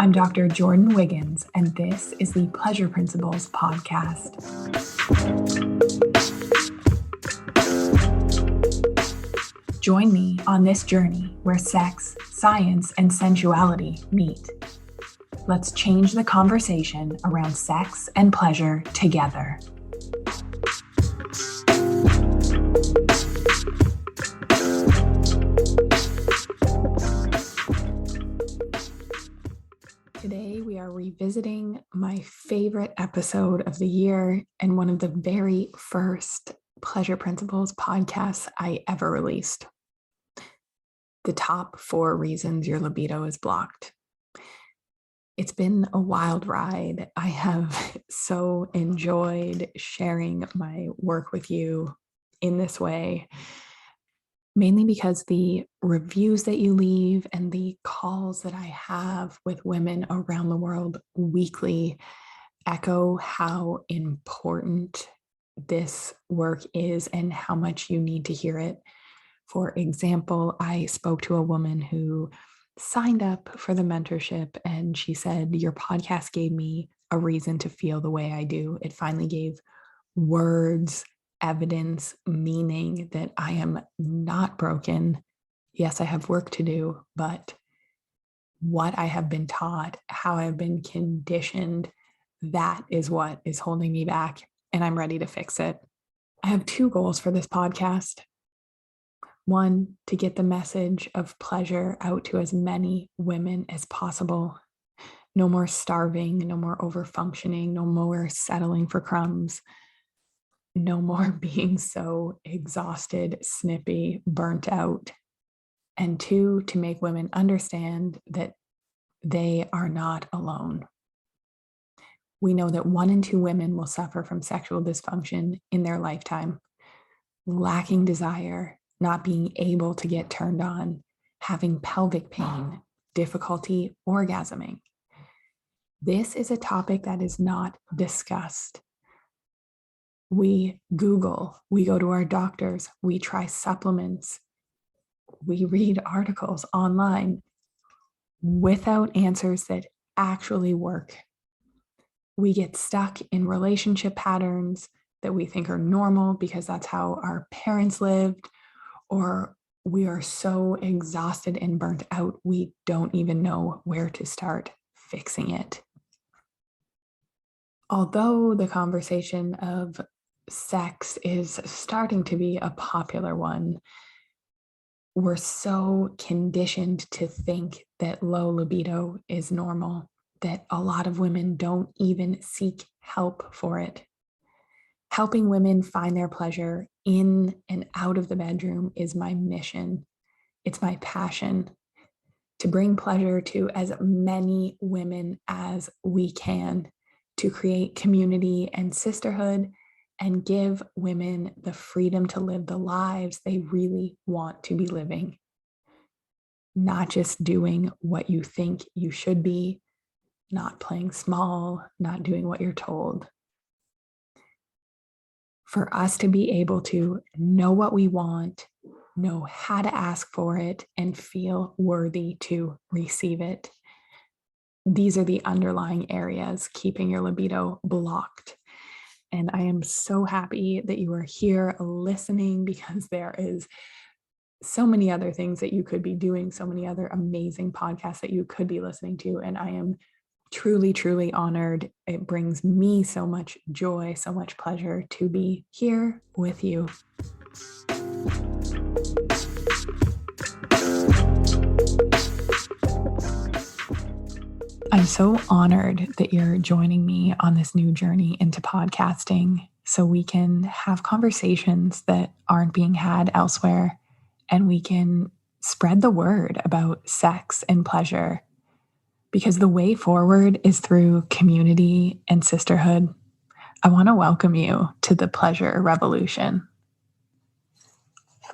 I'm Dr. Jordin Wiggins, and this is the Pleasure Principles podcast. Join me on this journey where sex, science, and sensuality meet. Let's change the conversation around sex and pleasure together. Today, we are revisiting my favorite episode of the year and one of the very first Pleasure Principles podcasts I ever released. The top 4 reasons your libido is blocked. It's been a wild ride. I have so enjoyed sharing my work with you in this way. Mainly because the reviews that you leave and the calls that I have with women around the world weekly echo how important this work is and how much you need to hear it. For example, I spoke to a woman who signed up for the mentorship and she said, "Your podcast gave me a reason to feel the way I do. It finally gave words, evidence, meaning that I am not broken. Yes, I have work to do, but what I have been taught, how I've been conditioned, that is what is holding me back, and I'm ready to fix it." I have 2 goals for this podcast. 1, to get the message of pleasure out to as many women as possible. No more starving, no more overfunctioning, no more settling for crumbs. No more being so exhausted, snippy, burnt out. And 2, to make women understand that they are not alone. We know that 1 in 2 women will suffer from sexual dysfunction in their lifetime, lacking desire, not being able to get turned on, having pelvic pain, difficulty orgasming. This is a topic that is not discussed. We Google, we go to our doctors, we try supplements, we read articles online without answers that actually work. We get stuck in relationship patterns that we think are normal because that's how our parents lived, or we are so exhausted and burnt out, we don't even know where to start fixing it. Although the conversation of sex is starting to be a popular one, we're so conditioned to think that low libido is normal, that a lot of women don't even seek help for it. Helping women find their pleasure in and out of the bedroom is my mission. It's my passion to bring pleasure to as many women as we can, to create community and sisterhood, and give women the freedom to live the lives they really want to be living. Not just doing what you think you should be, not playing small, not doing what you're told. For us to be able to know what we want, know how to ask for it, and feel worthy to receive it. These are the underlying areas keeping your libido blocked. And I am so happy that you are here listening, because there is so many other things that you could be doing, so many other amazing podcasts that you could be listening to. And I am truly, truly honored. It brings me so much joy, so much pleasure to be here with you. I'm so honored that you're joining me on this new journey into podcasting so we can have conversations that aren't being had elsewhere, and we can spread the word about sex and pleasure, because the way forward is through community and sisterhood. I want to welcome you to the pleasure revolution.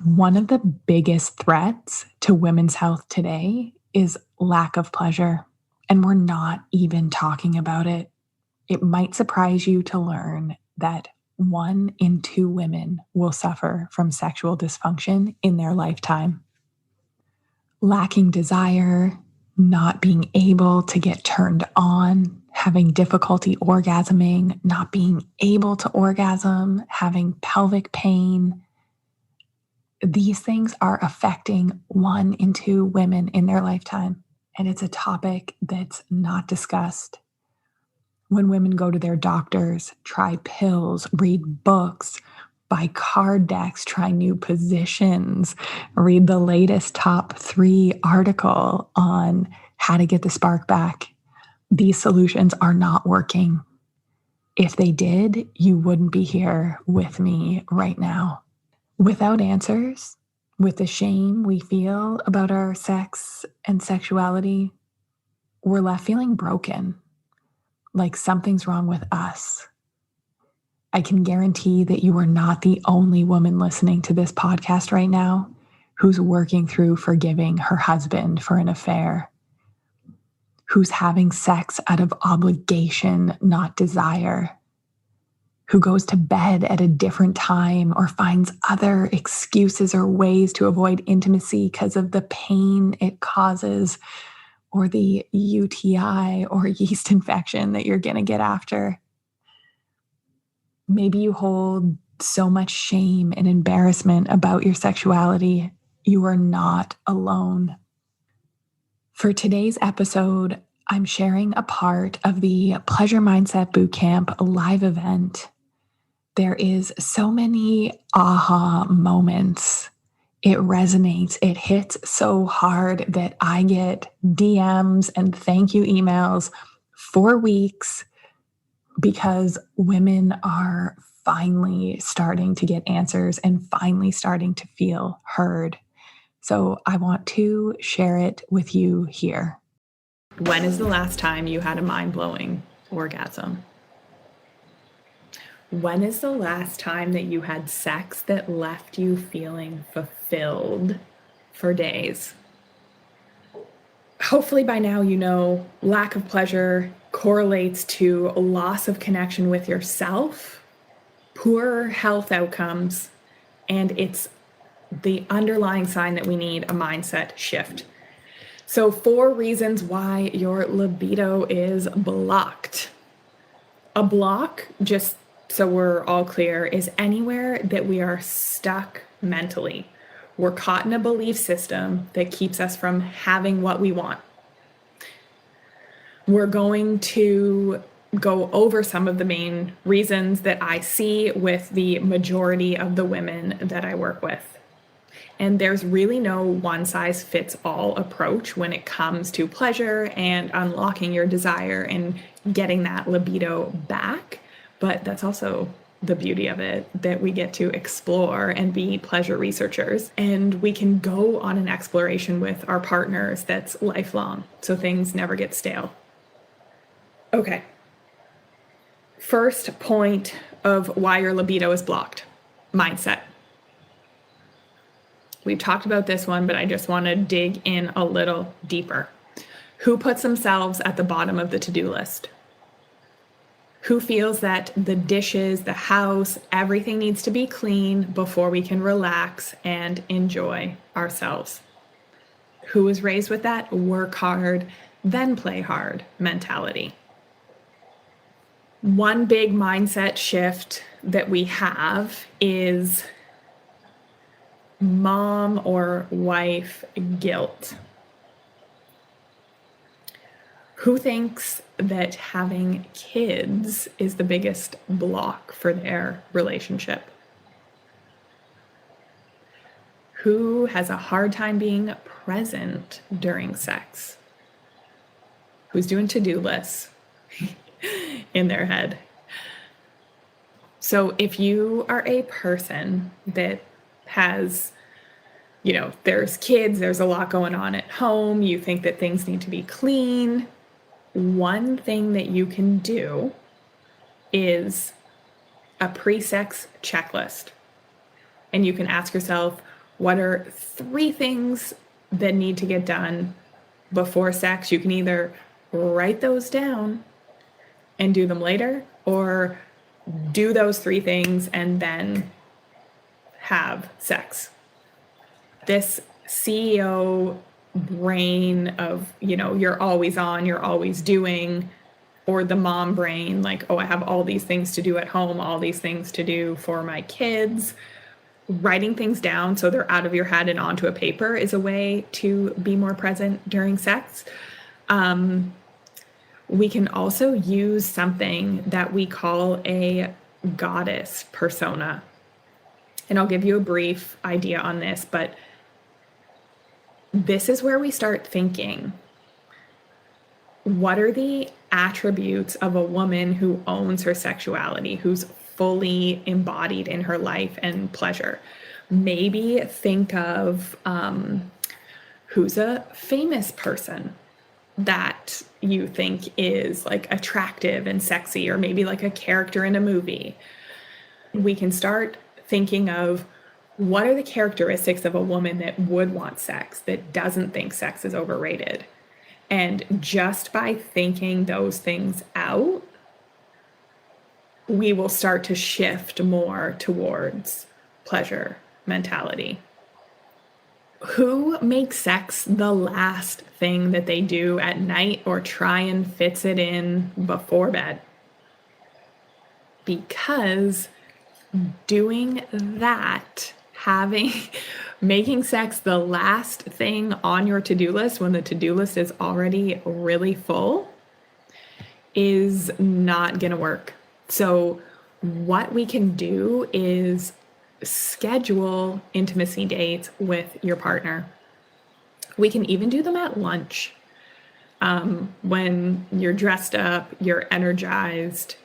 One of the biggest threats to women's health today is lack of pleasure. And we're not even talking about it. It might surprise you to learn that 1 in 2 women will suffer from sexual dysfunction in their lifetime. Lacking desire, not being able to get turned on, having difficulty orgasming, not being able to orgasm, having pelvic pain. These things are affecting 1 in 2 women in their lifetime. And it's a topic that's not discussed. When women go to their doctors, try pills, read books, buy card decks, try new positions, read the latest top 3 article on how to get the spark back, these solutions are not working. If they did, you wouldn't be here with me right now. Without answers, with the shame we feel about our sex and sexuality, we're left feeling broken, like something's wrong with us. I can guarantee that you are not the only woman listening to this podcast right now who's working through forgiving her husband for an affair, who's having sex out of obligation, not desire, who goes to bed at a different time or finds other excuses or ways to avoid intimacy because of the pain it causes or the UTI or yeast infection that you're going to get after. Maybe you hold so much shame and embarrassment about your sexuality. You are not alone. For today's episode, I'm sharing a part of the Pleasure Mindset Bootcamp live event. There is so many aha moments. It resonates. It hits so hard that I get DMs and thank you emails for weeks because women are finally starting to get answers and finally starting to feel heard. So I want to share it with you here. When is the last time you had a mind-blowing orgasm? When is the last time that you had sex that left you feeling fulfilled for days? Hopefully by now you know lack of pleasure correlates to a loss of connection with yourself, poor health outcomes, and it's the underlying sign that we need a mindset shift. So 4 reasons why your libido is blocked. A block, just so we're all clear, is anywhere that we are stuck mentally. We're caught in a belief system that keeps us from having what we want. We're going to go over some of the main reasons that I see with the majority of the women that I work with. And there's really no one-size-fits-all approach when it comes to pleasure and unlocking your desire and getting that libido back. But that's also the beauty of it, that we get to explore and be pleasure researchers. And we can go on an exploration with our partners that's lifelong, so things never get stale. Okay. First point of why your libido is blocked: mindset. We've talked about this one, but I just want to dig in a little deeper. Who puts themselves at the bottom of the to-do list? Who feels that the dishes, the house, everything needs to be clean before we can relax and enjoy ourselves? Who was raised with that work hard, then play hard mentality? One big mindset shift that we have is mom or wife guilt. Who thinks that having kids is the biggest block for their relationship? Who has a hard time being present during sex? Who's doing to-do lists in their head? So if you are a person that has, there's kids, there's a lot going on at home, you think that things need to be clean, one thing that you can do is a pre-sex checklist. And you can ask yourself, what are 3 things that need to get done before sex? You can either write those down and do them later, or do those 3 things and then have sex. This CEO brain of, you're always on, you're always doing, or the mom brain, like, oh, I have all these things to do at home, all these things to do for my kids. Writing things down so they're out of your head and onto a paper is a way to be more present during sex. We can also use something that we call a goddess persona. And I'll give you a brief idea on this, but this is where we start thinking, what are the attributes of a woman who owns her sexuality, who's fully embodied in her life and pleasure? Maybe think of who's a famous person that you think is like attractive and sexy, or maybe like a character in a movie. We can start thinking of what are the characteristics of a woman that would want sex, that doesn't think sex is overrated. And just by thinking those things out, we will start to shift more towards pleasure mentality. Who makes sex the last thing that they do at night or try and fits it in before bed? Because doing that, making sex the last thing on your to-do list when the to-do list is already really full, is not going to work. So what we can do is schedule intimacy dates with your partner. We can even do them at lunch. When you're dressed up, you're energized,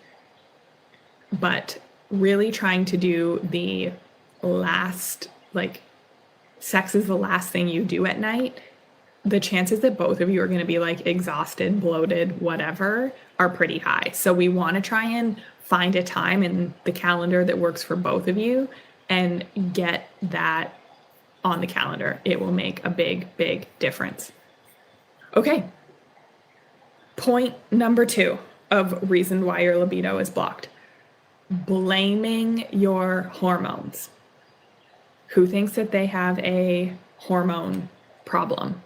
but really trying to do the last, like, sex is the last thing you do at night. The chances that both of you are going to be like exhausted, bloated, whatever, are pretty high. So we want to try and find a time in the calendar that works for both of you and get that on the calendar. It will make a big, big difference. Okay. Point number 2 of reason why your libido is blocked: blaming your hormones. Who thinks that they have a hormone problem?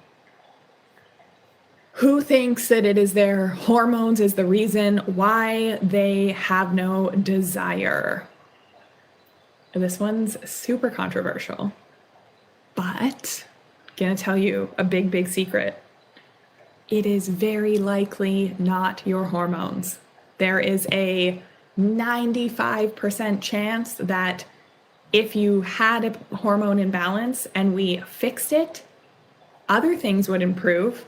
Who thinks that it is their hormones is the reason why they have no desire? This one's super controversial, but I'm gonna tell you a big, big secret. It is very likely not your hormones. There is a 95% chance that if you had a hormone imbalance and we fixed it, other things would improve.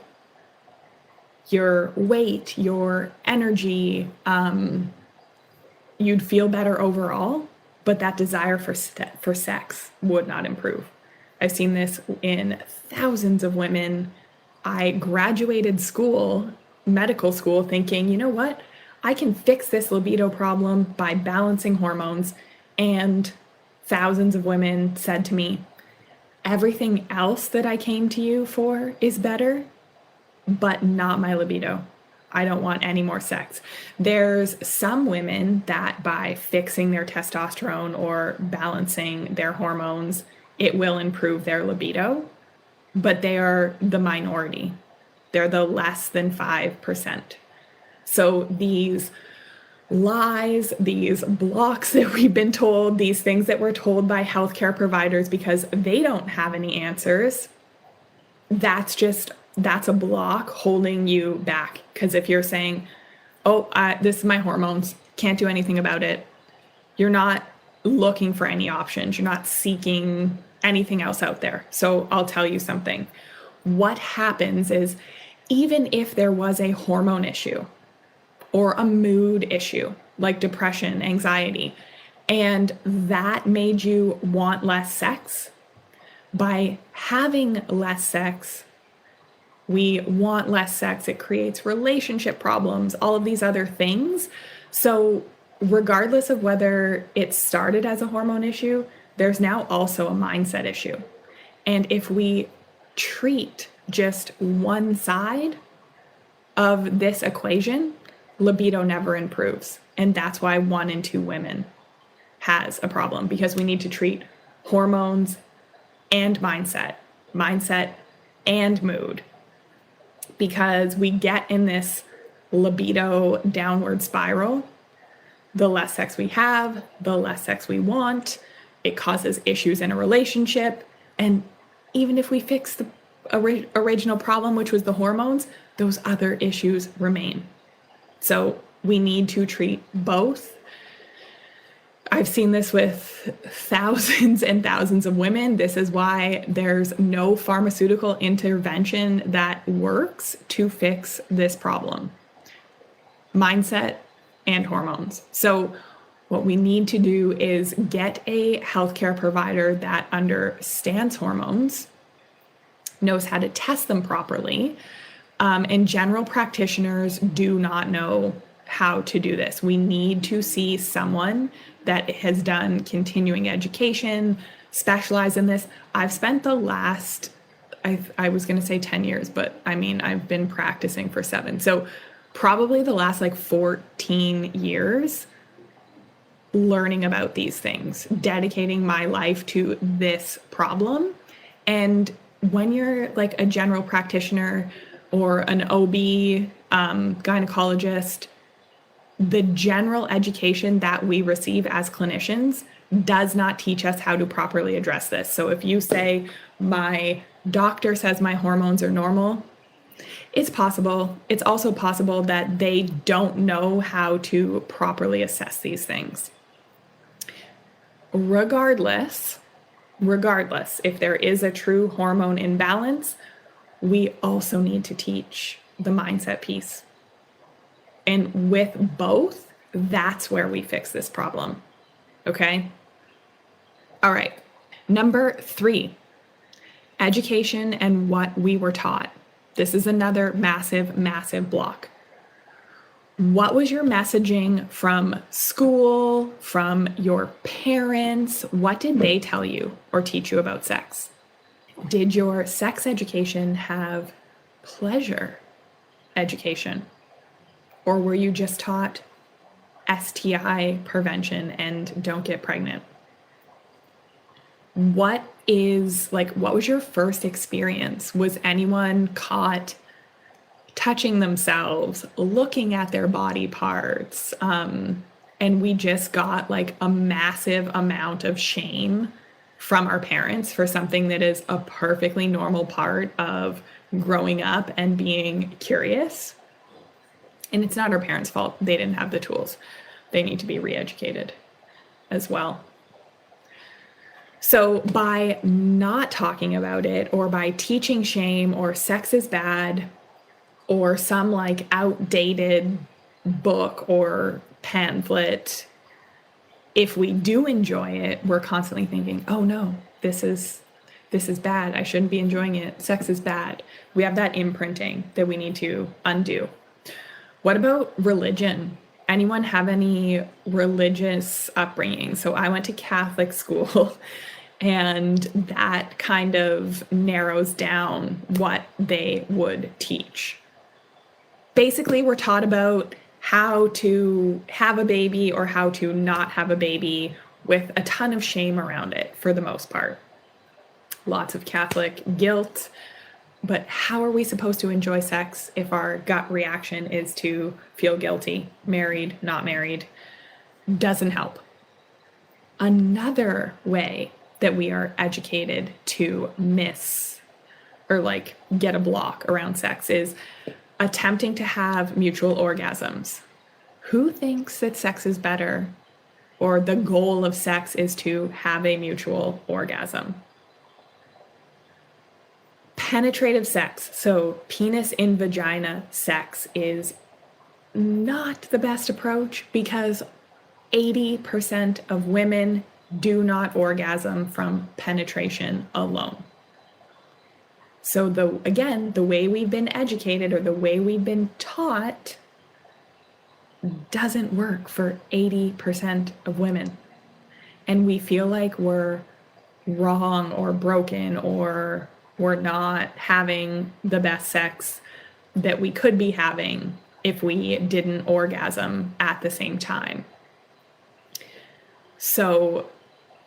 Your weight, your energy, you'd feel better overall, but that desire for sex would not improve. I've seen this in thousands of women. I graduated medical school, thinking, you know what? I can fix this libido problem by balancing hormones. And thousands of women said to me, everything else that I came to you for is better, but not my libido. I don't want any more sex. There's some women that by fixing their testosterone or balancing their hormones, it will improve their libido, but they are the minority. They're the less than 5%. So these lies, these blocks that we've been told, these things that we're told by healthcare providers because they don't have any answers, that's a block holding you back. Because if you're saying, this is my hormones, can't do anything about it, you're not looking for any options. You're not seeking anything else out there. So I'll tell you something. What happens is, even if there was a hormone issue or a mood issue like depression, anxiety, and that made you want less sex, by having less sex, we want less sex. It creates relationship problems, all of these other things. So regardless of whether it started as a hormone issue, there's now also a mindset issue. And if we treat just one side of this equation, libido never improves. And that's why 1 in 2 women has a problem, because we need to treat hormones and mindset. Mindset and mood, because we get in this libido downward spiral. The less sex we have, the less sex we want. It causes issues in a relationship. And even if we fix the original problem, which was the hormones, those other issues remain. So we need to treat both. I've seen this with thousands and thousands of women. This is why there's no pharmaceutical intervention that works to fix this problem. Mindset and hormones. So what we need to do is get a healthcare provider that understands hormones, knows how to test them properly, and general practitioners do not know how to do this. We need to see someone that has done continuing education, specialize in this. I've spent the last, I was going to say 10 years, but I mean, I've been practicing for 7. So probably the last 14 years learning about these things, dedicating my life to this problem. And when you're a general practitioner or an OB, gynecologist, the general education that we receive as clinicians does not teach us how to properly address this. So if you say, my doctor says my hormones are normal, it's possible. It's also possible that they don't know how to properly assess these things. Regardless, if there is a true hormone imbalance, we also need to teach the mindset piece. And with both, that's where we fix this problem. Okay? All right. Number 3, education and what we were taught. This is another massive, massive block. What was your messaging from school, from your parents? What did they tell you or teach you about sex? Did your sex education have pleasure education? Or were you just taught STI prevention and don't get pregnant? What was your first experience? Was anyone caught touching themselves, looking at their body parts? And we just got a massive amount of shame from our parents for something that is a perfectly normal part of growing up and being curious. And it's not our parents' fault. They didn't have the tools. They need to be re-educated as well. So by not talking about it, or by teaching shame or sex is bad, or some outdated book or pamphlet, if we do enjoy it, we're constantly thinking, oh no, this is bad. I shouldn't be enjoying it. Sex is bad. We have that imprinting that we need to undo. What about religion? Anyone have any religious upbringing? So I went to Catholic school, and that kind of narrows down what they would teach. Basically, we're taught about how to have a baby or how to not have a baby with a ton of shame around it for the most part. Lots of Catholic guilt. But how are we supposed to enjoy sex if our gut reaction is to feel guilty? Married, not married, doesn't help. Another way that we are educated to miss or get a block around sex is attempting to have mutual orgasms. Who thinks that sex is better, or the goal of sex is to have a mutual orgasm? Penetrative sex, so penis in vagina sex, is not the best approach because 80% of women do not orgasm from penetration alone. So the way we've been educated or the way we've been taught doesn't work for 80% of women. And we feel like we're wrong or broken, or we're not having the best sex that we could be having if we didn't orgasm at the same time. So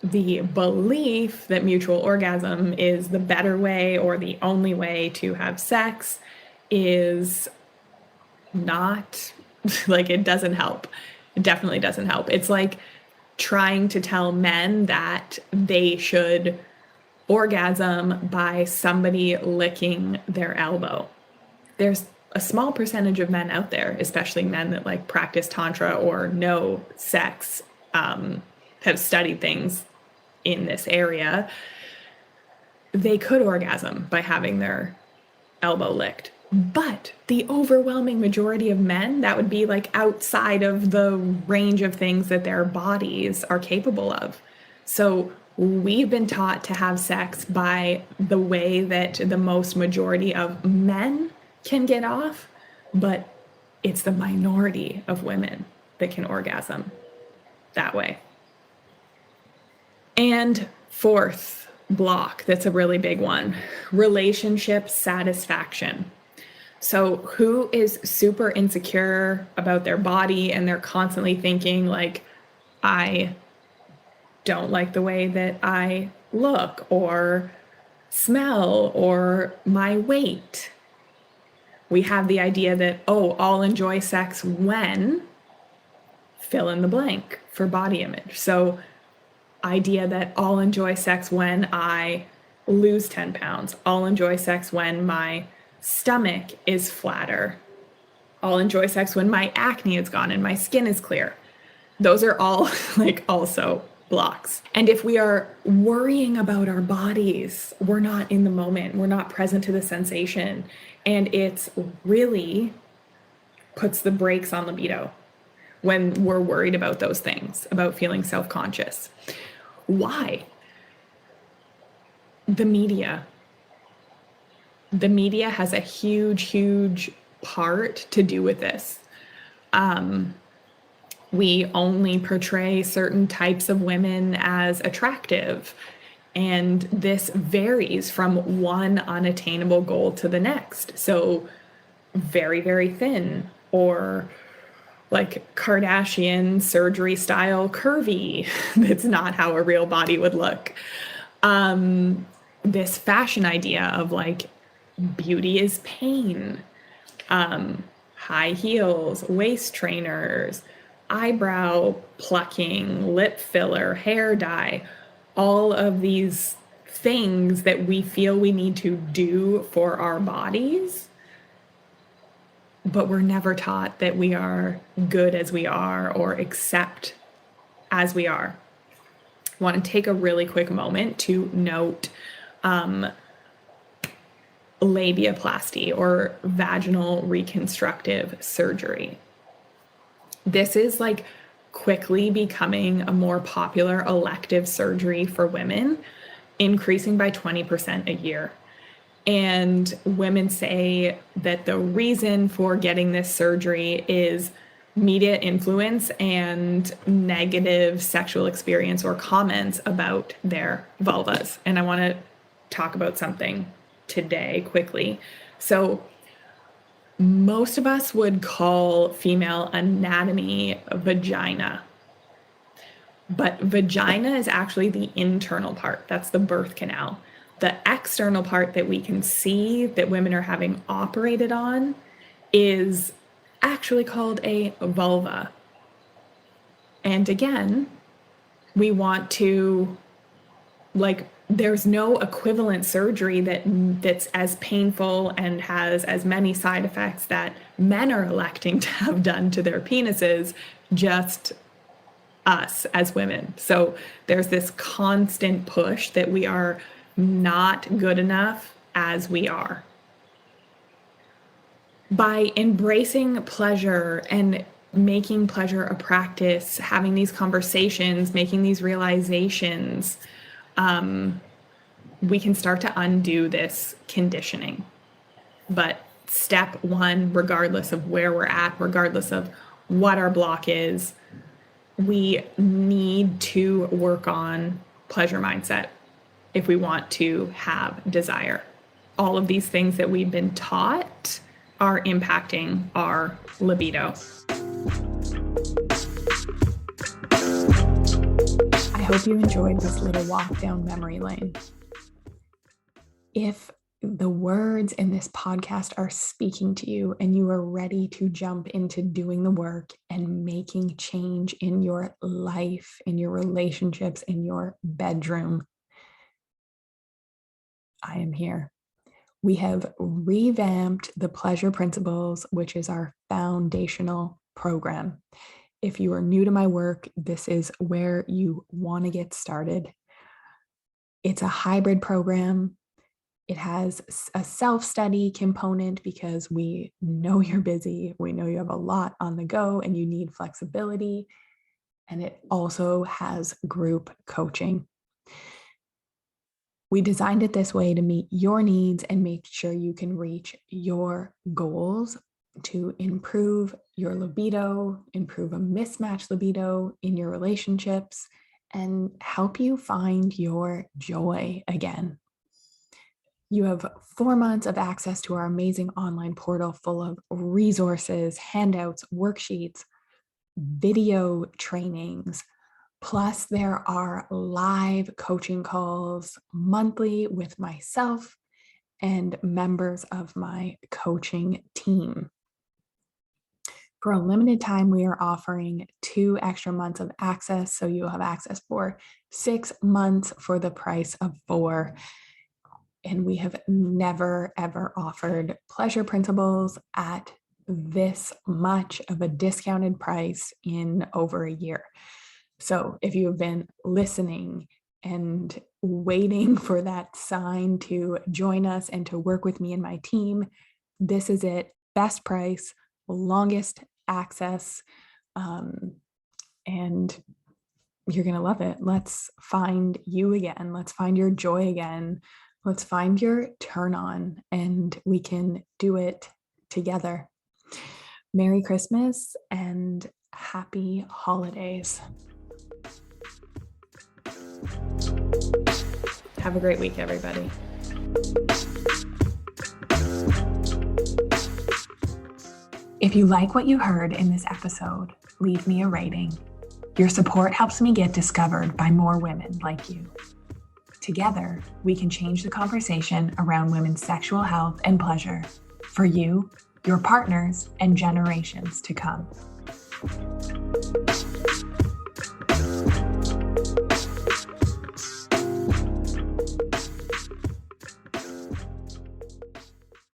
the belief that mutual orgasm is the better way or the only way to have sex is not, like, it doesn't help. It definitely doesn't help. It's like trying to tell men that they should orgasm by somebody licking their elbow. There's a small percentage of men out there, especially men that like practice tantra or know sex, have studied things in this area. They could orgasm by having their elbow licked. But the overwhelming majority of men, that would be like outside of the range of things that their bodies are capable of. So we've been taught to have sex by the way that the most majority of men can get off, but it's the minority of women that can orgasm that way. And fourth block, that's a really big one, relationship satisfaction. So who is super insecure about their body and they're constantly thinking like, I don't like the way that I look or smell or my weight. We have the idea that, oh, I'll enjoy sex when fill in the blank for body image. So idea that I'll enjoy sex when I lose 10 pounds. I'll enjoy sex when my stomach is flatter. I'll enjoy sex when my acne is gone and my skin is clear. Those are all like also blocks. And if we are worrying about our bodies, we're not in the moment, we're not present to the sensation. And it's really puts the brakes on libido when we're worried about those things, about feeling self-conscious. Why? The media. The media has a huge part to do with this. We only portray certain types of women as attractive, and this varies from one unattainable goal to the next. So very thin, or like Kardashian surgery style curvy. That's not how a real body would look. This fashion idea of like beauty is pain, high heels, waist trainers, eyebrow plucking, lip filler, hair dye, all of these things that we feel we need to do for our bodies, but we're never taught that we are good as we are or accept as we are. I want to take a really quick moment to note labiaplasty or vaginal reconstructive surgery. This is like quickly becoming a more popular elective surgery for women, increasing by 20% a year. And women say that the reason for getting this surgery is media influence and negative sexual experience or comments about their vulvas. And I want to talk about something today quickly. So most of us would call female anatomy vagina, but vagina is actually the internal part. That's the birth canal. The external part that we can see that women are having operated on is actually called a vulva. And again, we want to, like, there's no equivalent surgery that's as painful and has as many side effects that men are electing to have done to their penises, just us as women. So there's this constant push that we are not good enough as we are. By embracing pleasure and making pleasure a practice, having these conversations, making these realizations, we can start to undo this conditioning. But step one, regardless of where we're at, regardless of what our block is, we need to work on pleasure mindset if we want to have desire. All of these things that we've been taught are impacting our libido. I hope you enjoyed this little walk down memory lane. If the words in this podcast are speaking to you and you are ready to jump into doing the work and making change in your life, in your relationships, in your bedroom, I am here. We have revamped the Pleasure Principles, which is our foundational program. If you are new to my work, this is where you want to get started. It's a hybrid program. It has a self-study component because we know you're busy. We know you have a lot on the go and you need flexibility. And it also has group coaching. We designed it this way to meet your needs and make sure you can reach your goals to improve your libido, improve a mismatched libido in your relationships, and help you find your joy again. You have 4 months of access to our amazing online portal full of resources, handouts, worksheets, video trainings. Plus, there are live coaching calls monthly with myself and members of my coaching team. For a limited time, we are offering 2 extra months of access. So you'll have access for 6 months for the price of 4. And we have never, ever offered Pleasure Principles at this much of a discounted price in over a year. So if you have been listening and waiting for that sign to join us and to work with me and my team, this is it. Best price, longest access, and you're going to love it. Let's find you again. Let's find your joy again. Let's find your turn on, and we can do it together. Merry Christmas and happy holidays. Have a great week, everybody. If you like what you heard in this episode, leave me a rating. Your support helps me get discovered by more women like you. Together, we can change the conversation around women's sexual health and pleasure for you, your partners, and generations to come.